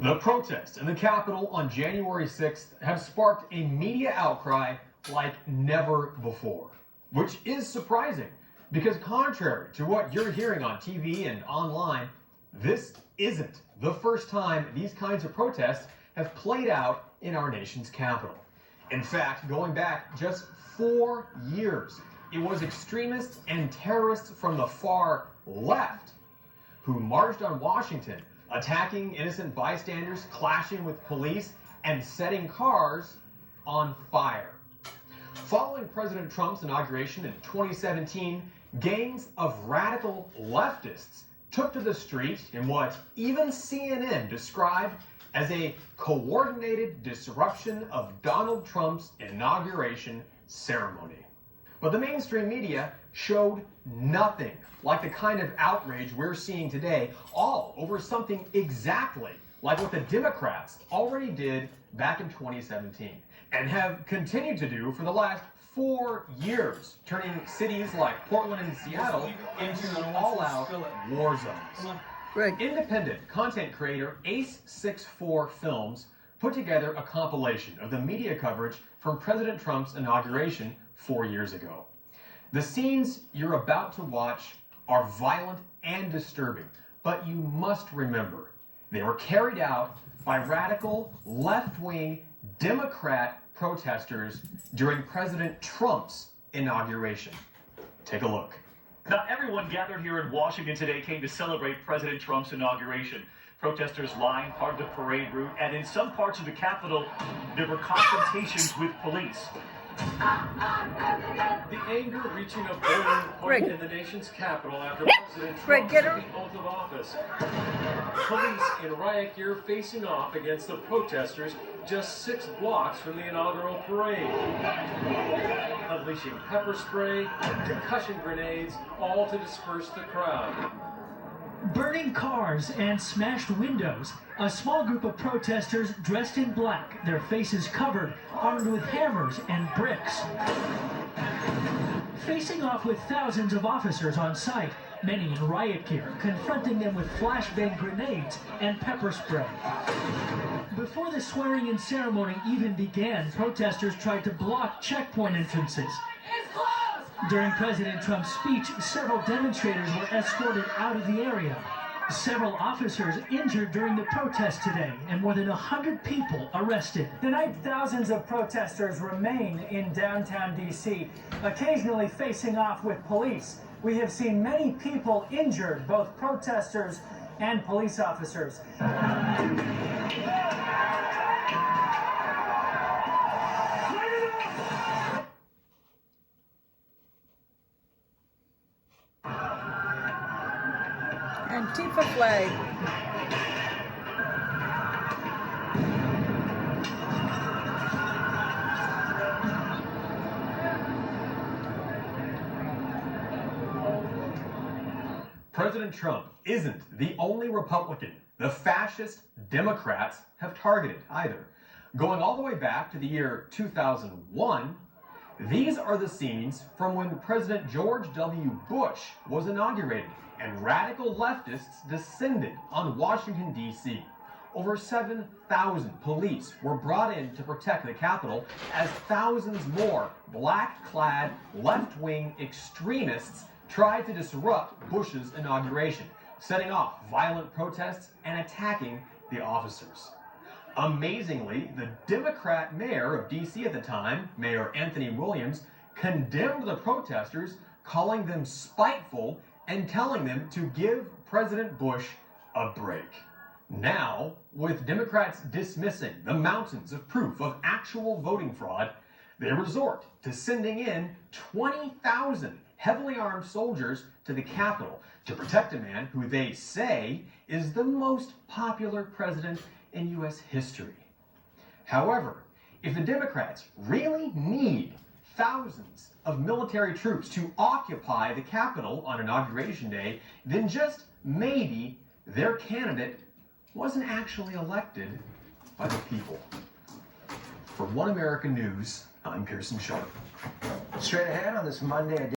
The protests in the Capitol on January 6th have sparked a media outcry like never before, which is surprising because contrary to what you're hearing on TV and online, this isn't the first time these kinds of protests have played out in our nation's capital. In fact, going back just 4 years, it was extremists and terrorists from the far left who marched on Washington, attacking innocent bystanders, clashing with police, and setting cars on fire. Following President Trump's inauguration in 2017, gangs of radical leftists took to the street in what even CNN described as a coordinated disruption of Donald Trump's inauguration ceremony. But the mainstream media showed nothing like the kind of outrage we're seeing today, all over something exactly like what the Democrats already did back in 2017 and have continued to do for the last 4 years, turning cities like Portland and Seattle into all-out war zones. Greg. Independent content creator Ace64 Films put together a compilation of the media coverage from President Trump's inauguration 4 years ago. The scenes you're about to watch are violent and disturbing, but you must remember they were carried out by radical left-wing Democrat protesters during President Trump's inauguration. Take a look. Not everyone gathered here in Washington today came to celebrate President Trump's inauguration. Protesters lined part of the parade route, and in some parts of the Capitol, there were confrontations with police. The anger reaching a boiling point in the nation's capital after President Trump took the oath of office. Police in riot gear facing off against the protesters just 6 blocks from the inaugural parade. Unleashing pepper spray, concussion grenades, all to disperse the crowd. Burning cars and smashed windows. A small group of protesters dressed in black, their faces covered, armed with hammers and bricks. Facing off with thousands of officers on site, many in riot gear, confronting them with flashbang grenades and pepper spray. Before the swearing-in ceremony even began, protesters tried to block checkpoint entrances. During President Trump's speech, several demonstrators were escorted out of the area. Several officers injured during the protest today, and more than 100 people arrested. Tonight, thousands of protesters remain in downtown D.C., occasionally facing off with police. We have seen many people injured, both protesters and police officers. Antifa flag. President Trump isn't the only Republican the fascist Democrats have targeted either. Going all the way back to the year 2001, these are the scenes from when President George W. Bush was inaugurated and radical leftists descended on Washington, D.C. Over 7,000 police were brought in to protect the Capitol as thousands more black-clad left-wing extremists tried to disrupt Bush's inauguration, setting off violent protests and attacking the officers. Amazingly, the Democrat mayor of D.C. at the time, Mayor Anthony Williams, condemned the protesters, calling them spiteful and telling them to give President Bush a break. Now, with Democrats dismissing the mountains of proof of actual voting fraud, they resort to sending in 20,000 heavily armed soldiers to the Capitol to protect a man who they say is the most popular president in U.S. history. However, if the Democrats really need thousands of military troops to occupy the Capitol on Inauguration Day, then just maybe their candidate wasn't actually elected by the people. For One American News, I'm Pearson Sharp. Straight ahead on this Monday.